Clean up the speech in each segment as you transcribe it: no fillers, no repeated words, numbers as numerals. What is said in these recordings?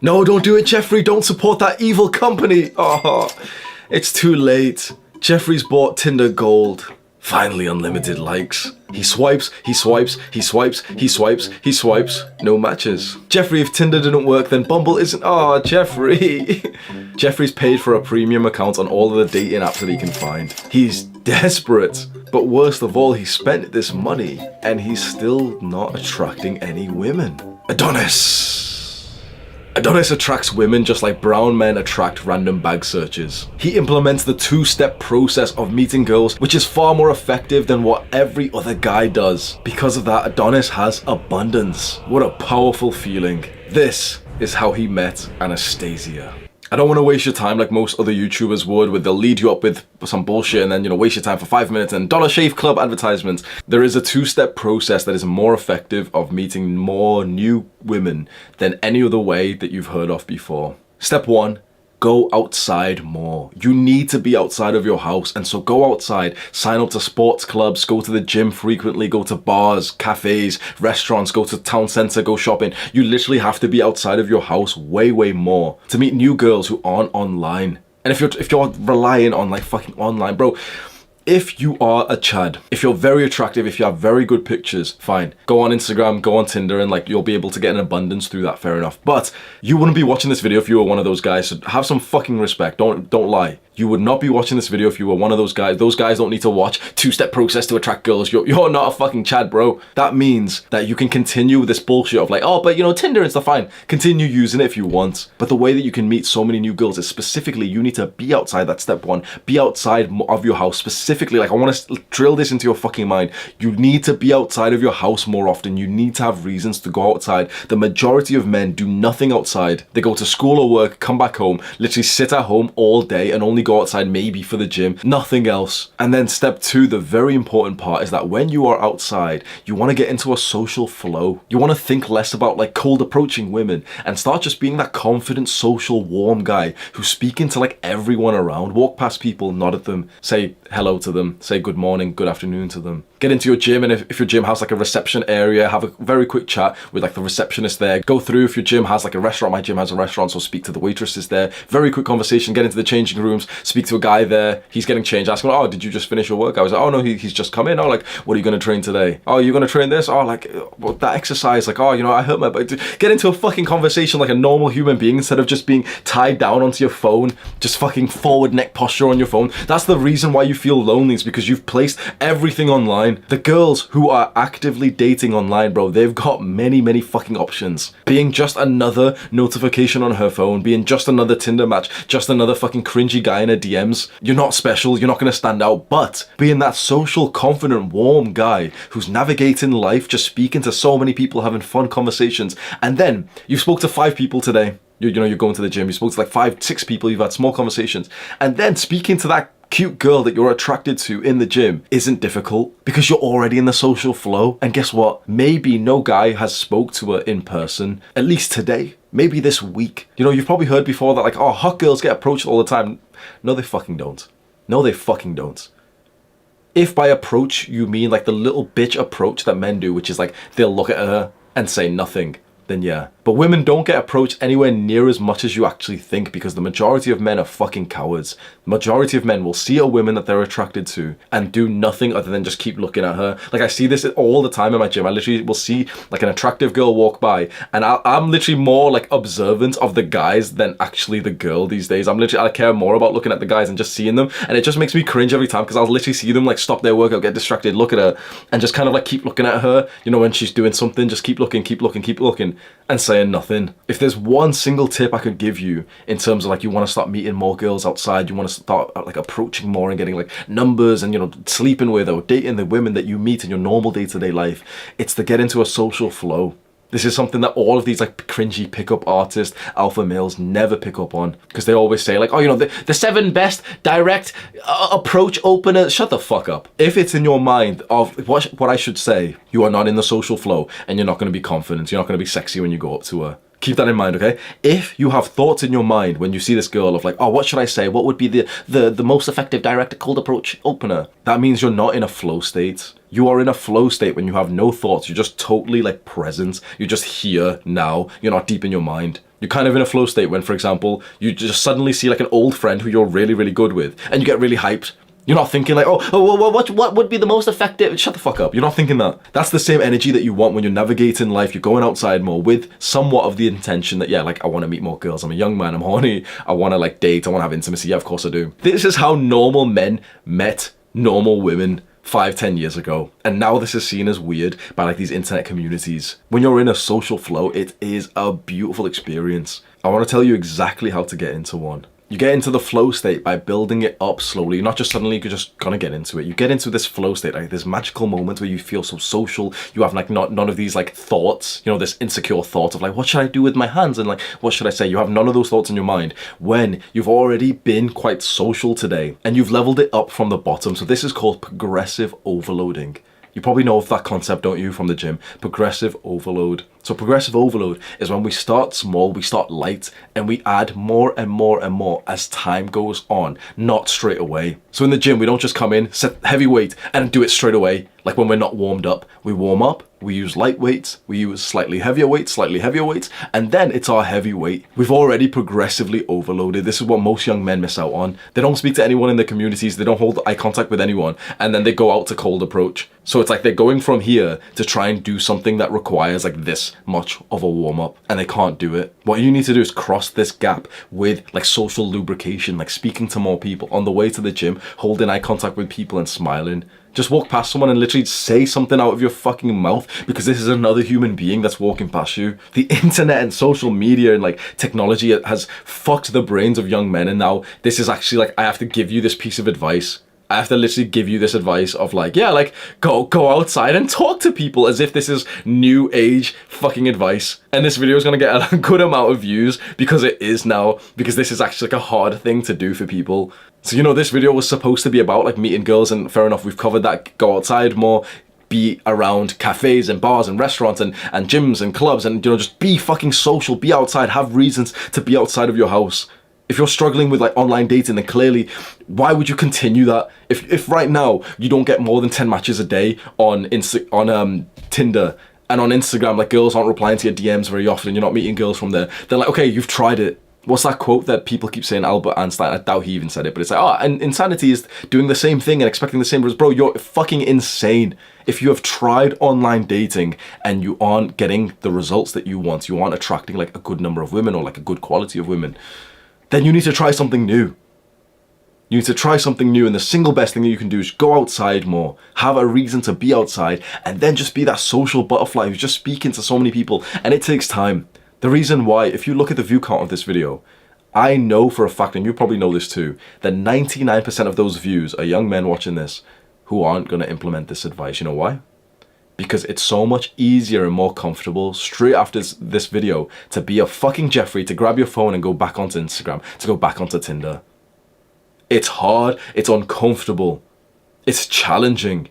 No, don't do it, Jeffrey. Don't support that evil company. Oh, it's too late. Jeffrey's bought Tinder Gold. Finally, unlimited likes. He swipes, he swipes, he swipes, he swipes, he swipes. No matches. Jeffrey, if Tinder didn't work, then Bumble isn't. Oh, Jeffrey. Jeffrey's paid for a premium account on all of the dating apps that he can find. He's desperate. But worst of all, he spent this money and he's still not attracting any women. Adonis attracts women just like brown men attract random bag searches. He implements the two-step process of meeting girls, which is far more effective than what every other guy does. Because of that, Adonis has abundance. What a powerful feeling. This is how he met Anastasia. I don't want to waste your time like most other YouTubers would, where they'll lead you up with some bullshit and then, waste your time for 5 minutes and Dollar Shave Club advertisements. There is a two-step process that is more effective of meeting more new women than any other way that you've heard of before. Step 1. Go outside more. You need to be outside of your house, and so go outside, sign up to sports clubs, go to the gym frequently, go to bars, cafes, restaurants, go to town center, go shopping. You literally have to be outside of your house way more to meet new girls who aren't online. And if you're relying on like fucking online, bro, if you are a Chad, if you're very attractive, if you have very good pictures, fine. Go on Instagram, go on Tinder, and like you'll be able to get an abundance through that, fair enough. But you wouldn't be watching this video if you were one of those guys, so have some fucking respect, don't lie. You would not be watching this video if you were one of those guys. Those guys don't need to watch two-step process to attract girls. You're not a fucking Chad, bro. That means that you can continue with this bullshit of like, oh, but Tinder and stuff, fine. Continue using it if you want. But the way that you can meet so many new girls is specifically you need to be outside. That's step 1. Be outside of your house. Specifically, like I want to drill this into your fucking mind. You need to be outside of your house more often. You need to have reasons to go outside. The majority of men do nothing outside. They go to school or work, come back home, literally sit at home all day and only go outside maybe for the gym, nothing else. And then step 2, the very important part, is that when you are outside, you want to get into a social flow. You want to think less about like cold approaching women and start just being that confident, social, warm guy who's speaking to like everyone around. Walk past people, nod at them, say hello to them, say good morning, good afternoon to them. Get into your gym, and if your gym has like a reception area, have a very quick chat with like the receptionist there. Go through if your gym has like a restaurant. My gym has a restaurant, so speak to the waitresses there. Very quick conversation. Get into the changing rooms, speak to a guy there. He's getting changed. Ask him, oh, did you just finish your work? I was like, oh no, he's just come in. Oh, like, what are you going to train today? Oh, you're going to train this? Oh, like, well, that exercise, like, oh, I hurt my back. Get into a fucking conversation like a normal human being instead of just being tied down onto your phone, just fucking forward neck posture on your phone. That's the reason why you feel lonely, is because you've placed everything online. The girls who are actively dating online, bro, they've got many fucking options. Being just another notification on her phone, being just another Tinder match, just another fucking cringy guy in her DMs. You're not special, you're not going to stand out, but being that social, confident, warm guy who's navigating life, just speaking to so many people, having fun conversations, and then you spoke to 5 people today. You're going to the gym, you spoke to like 5-6 people, you've had small conversations, and then speaking to that cute girl that you're attracted to in the gym isn't difficult because you're already in the social flow. And guess what? Maybe no guy has spoke to her in person, at least today, maybe this week. You've probably heard before that like, oh, hot girls get approached all the time. No, they fucking don't. No, they fucking don't. If by approach you mean like the little bitch approach that men do, which is like they'll look at her and say nothing, then yeah. But women don't get approached anywhere near as much as you actually think, because the majority of men are fucking cowards. The majority of men will see a woman that they're attracted to and do nothing other than just keep looking at her. Like I see this all the time in my gym. I literally will see like an attractive girl walk by, and I'm literally more like observant of the guys than actually the girl these days. I care more about looking at the guys and just seeing them, and it just makes me cringe every time, because I'll literally see them like stop their workout, get distracted, look at her, and just kind of like keep looking at her. When she's doing something, just keep looking, and saying nothing. If there's one single tip I could give you in terms of like you want to start meeting more girls outside, you want to start like approaching more and getting like numbers and sleeping with or dating the women that you meet in your normal day-to-day life, it's to get into a social flow. This is something that all of these like cringy pickup artists, alpha males never pick up on, because they always say like, oh, the 7 best direct approach openers. Shut the fuck up. If it's in your mind of what I should say, you are not in the social flow and you're not going to be confident. You're not going to be sexy when you go up to her. Keep that in mind, okay? If you have thoughts in your mind when you see this girl of like, oh, what should I say? What would be the most effective direct cold approach opener? That means you're not in a flow state. You are in a flow state when you have no thoughts. You're just totally like present. You're just here now. You're not deep in your mind. You're kind of in a flow state when, for example, you just suddenly see like an old friend who you're really, really good with, and you get really hyped. You're not thinking like, what would be the most effective? Shut the fuck up. You're not thinking that. That's the same energy that you want when you're navigating life. You're going outside more with somewhat of the intention that, yeah, like, I want to meet more girls. I'm a young man. I'm horny. I want to like date. I want to have intimacy. Yeah, of course I do. This is how normal men met normal women 5-10 years ago, and now this is seen as weird by like these internet communities. When you're in a social flow, it is a beautiful experience. I want to tell you exactly how to get into one. You get into the flow state by building it up slowly. You're not just suddenly you're just gonna get into it. You get into this flow state, like this magical moment where you feel so social. You have like none of these like thoughts, you know, this insecure thought of like, what should I do with my hands? And like, what should I say? You have none of those thoughts in your mind when you've already been quite social today and you've leveled it up from the bottom. So this is called progressive overloading. You probably know of that concept, don't you, from the gym? Progressive overload. So progressive overload is when we start small, we start light, and we add more and more and more as time goes on, not straight away. So in the gym, we don't just come in, set heavy weight, and do it straight away. Like when we're not warmed up, we warm up, we use light weights, we use slightly heavier weights, and then it's our heavy weight. We've already progressively overloaded. This is what most young men miss out on. They don't speak to anyone in the communities, they don't hold eye contact with anyone, and then they go out to cold approach. So it's like they're going from here to try and do something that requires like this much of a warm up, and they can't do it. What you need to do is cross this gap with like social lubrication, like speaking to more people on the way to the gym, holding eye contact with people and smiling. Just walk past someone and literally say something out of your fucking mouth, because this is another human being that's walking past you. The internet and social media and like technology has fucked the brains of young men, and now this is actually like, I have to give you this piece of advice. I have to literally give you this advice of like, yeah, like go outside and talk to people, as if this is new age fucking advice. And this video is going to get a good amount of views because it is now, because this is actually like a hard thing to do for people. So, you know, this video was supposed to be about like meeting girls, and fair enough, we've covered that. Go outside more, be around cafes and bars and restaurants and gyms and clubs, and, you know, just be fucking social, be outside, have reasons to be outside of your house. If you're struggling with like online dating, then clearly, why would you continue that? If right now you don't get more than 10 matches a day on Tinder, and on Instagram, like girls aren't replying to your DMs very often, you're not meeting girls from there, they're like, okay, you've tried it. What's that quote that people keep saying? Albert Einstein, I doubt he even said it, but it's like, oh, and insanity is doing the same thing and expecting the same results. Bro, you're fucking insane. If you have tried online dating and you aren't getting the results that you want, you aren't attracting like a good number of women or like a good quality of women, then you need to try something new. You need to try something new, and the single best thing that you can do is go outside more, have a reason to be outside, and then just be that social butterfly who's just speaking to so many people, and it takes time. The reason why, if you look at the view count of this video, I know for a fact, and you probably know this too, that 99% of those views are young men watching this who aren't going to implement this advice. You know why? Because it's so much easier and more comfortable straight after this video to be a fucking Jeffrey, to grab your phone and go back onto Instagram, to go back onto Tinder. It's hard, it's uncomfortable, it's challenging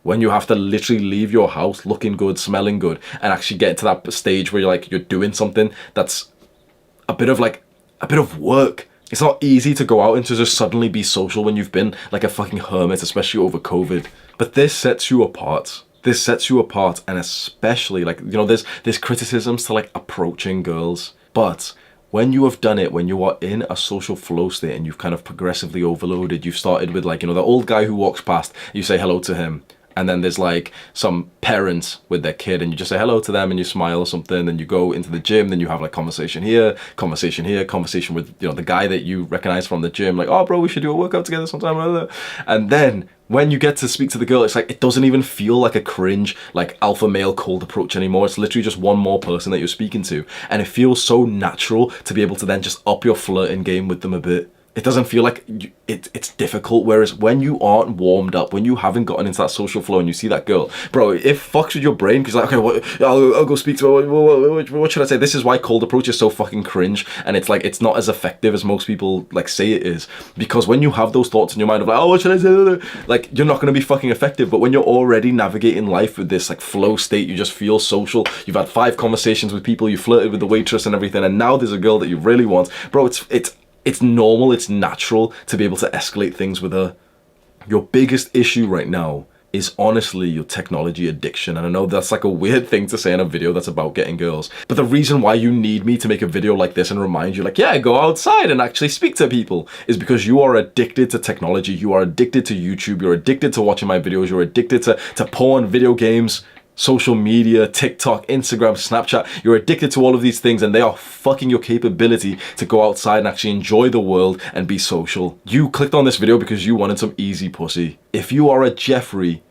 when you have to literally leave your house looking good, smelling good, and actually get to that stage where you're doing something that's a bit of work. It's not easy to go out and to just suddenly be social when you've been like a fucking hermit, especially over COVID. But this sets you apart. This sets you apart, and especially like, you know, there's criticisms to like approaching girls, but when you have done it, when you are in a social flow state and you've kind of progressively overloaded, you've started with like, you know, the old guy who walks past, you say hello to him. And then there's like some parents with their kid, and you just say hello to them and you smile or something. Then you go into the gym, then you have like conversation here, conversation with, you know, the guy that you recognize from the gym, like, oh bro, we should do a workout together sometime. And then when you get to speak to the girl, it's like, it doesn't even feel like a cringe, like alpha male cold approach anymore. It's literally just one more person that you're speaking to. And it feels so natural to be able to then just up your flirting game with them a bit. It doesn't feel like it's difficult. Whereas when you aren't warmed up, when you haven't gotten into that social flow and you see that girl, bro, it fucks with your brain, because like, okay, I'll go speak to her. What should I say? This is why cold approach is so fucking cringe, and it's like, it's not as effective as most people like say it is, because when you have those thoughts in your mind of like, oh, what should I say? Like, you're not going to be fucking effective. But when you're already navigating life with this like flow state, you just feel social. You've had 5 conversations with people, you flirted with the waitress and everything, and now there's a girl that you really want, bro. It's normal, it's natural to be able to escalate things with her. Your biggest issue right now is honestly your technology addiction. And I know that's like a weird thing to say in a video that's about getting girls, but the reason why you need me to make a video like this and remind you like, yeah, go outside and actually speak to people is because you are addicted to technology. You are addicted to YouTube. You're addicted to watching my videos. You're addicted to porn, video games, social media, TikTok, Instagram, Snapchat. You're addicted to all of these things and they are fucking your capability to go outside and actually enjoy the world and be social. You clicked on this video because you wanted some easy pussy. If you are a Jeffrey,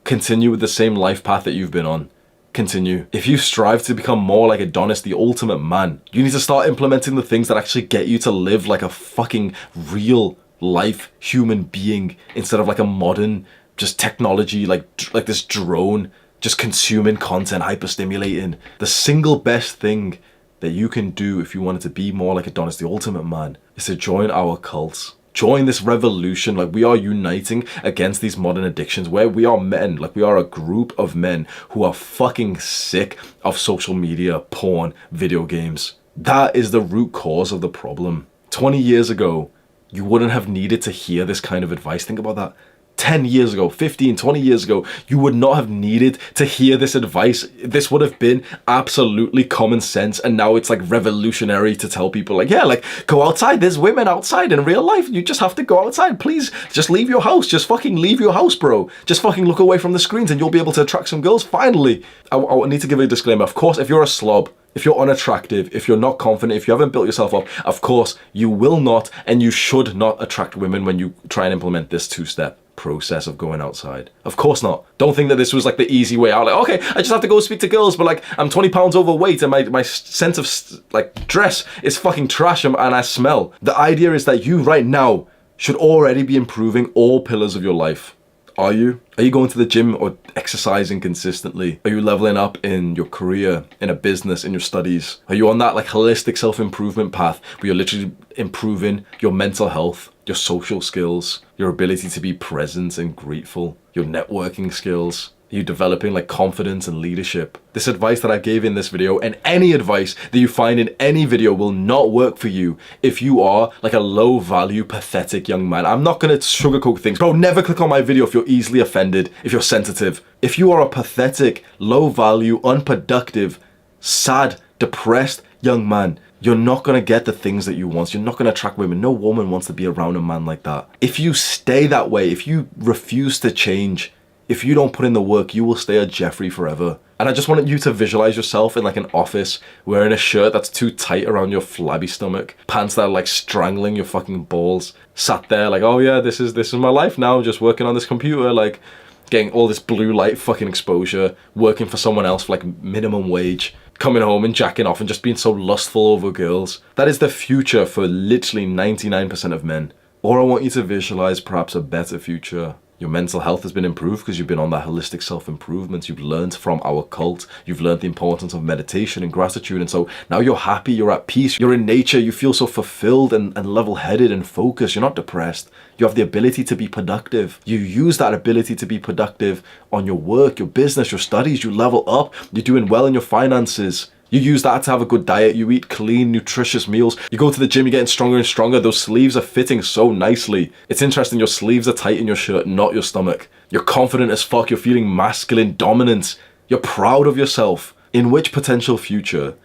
continue with the same life path that you've been on. Continue. If you strive to become more like Adonis, the ultimate man, you need to start implementing the things that actually get you to live like a fucking real life human being instead of like a modern just technology like this drone just consuming content, hyper-stimulating. The single best thing that you can do if you wanted to be more like Adonis, the ultimate man, is to join our cults. Join this revolution. Like, we are uniting against these modern addictions where we are men, like we are a group of men who are fucking sick of social media, porn, video games. That is the root cause of the problem. 20 years ago, you wouldn't have needed to hear this kind of advice. Think about that. 10 years ago, 15, 20 years ago, you would not have needed to hear this advice. This would have been absolutely common sense. And now it's like revolutionary to tell people like, yeah, like go outside. There's women outside in real life. You just have to go outside. Please just leave your house. Just fucking leave your house, bro. Just fucking look away from the screens and you'll be able to attract some girls. Finally, I need to give a disclaimer. Of course, if you're a slob, if you're unattractive, if you're not confident, if you haven't built yourself up, of course, you will not and you should not attract women when you try and implement this two-step process of going outside. Of course not. Don't think that this was like the easy way out. Like, okay, I just have to go speak to girls, but like I'm 20 pounds overweight and my sense of like dress is fucking trash and I smell. The idea is that you right now should already be improving all pillars of your life. Are you? Are you going to the gym or exercising consistently? Are you leveling up in your career, in a business, in your studies? Are you on that like holistic self-improvement path where you're literally improving your mental health, your social skills, your ability to be present and grateful, your networking skills? Are you developing like confidence and leadership? This advice that I gave in this video and any advice that you find in any video will not work for you if you are like a low value, pathetic young man. I'm not gonna sugarcoat things. Bro, never click on my video if you're easily offended, if you're sensitive. If you are a pathetic, low value, unproductive, sad, depressed young man, you're not gonna get the things that you want. You're not gonna attract women. No woman wants to be around a man like that. If you stay that way, if you refuse to change, if you don't put in the work, you will stay a Jeffrey forever. And I just wanted you to visualize yourself in like an office wearing a shirt that's too tight around your flabby stomach, pants that are like strangling your fucking balls, sat there like, oh yeah, this is my life now, just working on this computer, like getting all this blue light fucking exposure, working for someone else for like minimum wage, coming home and jacking off and just being so lustful over girls. That is the future for literally 99% of men. Or I want you to visualize perhaps a better future. Your mental health has been improved because you've been on that holistic self-improvement. You've learned from our cult. You've learned the importance of meditation and gratitude. And so now you're happy, you're at peace, you're in nature, you feel so fulfilled and level-headed and focused. You're not depressed. You have the ability to be productive. You use that ability to be productive on your work, your business, your studies. You level up. You're doing well in your finances. You use that to have a good diet. You eat clean, nutritious meals. You go to the gym, you're getting stronger and stronger. Those sleeves are fitting so nicely. It's interesting, your sleeves are tight in your shirt, not your stomach. You're confident as fuck. You're feeling masculine dominance. You're proud of yourself. In which potential future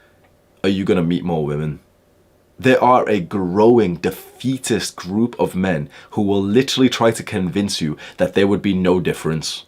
are you going to meet more women? There are a growing defeatist group of men who will literally try to convince you that there would be no difference.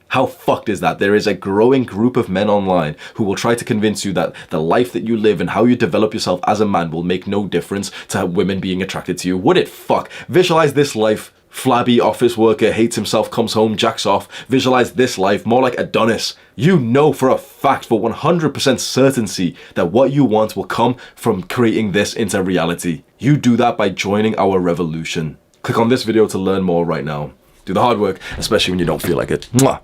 How fucked is that? There is a growing group of men online who will try to convince you that the life that you live and how you develop yourself as a man will make no difference to women being attracted to you. Would it? Fuck. Visualize this life. Flabby office worker, hates himself, comes home, jacks off. Visualize this life more like Adonis. You know for a fact, for 100% certainty, that what you want will come from creating this into reality. You do that by joining our revolution. Click on this video to learn more right now. Do the hard work, especially when you don't feel like it. Mwah.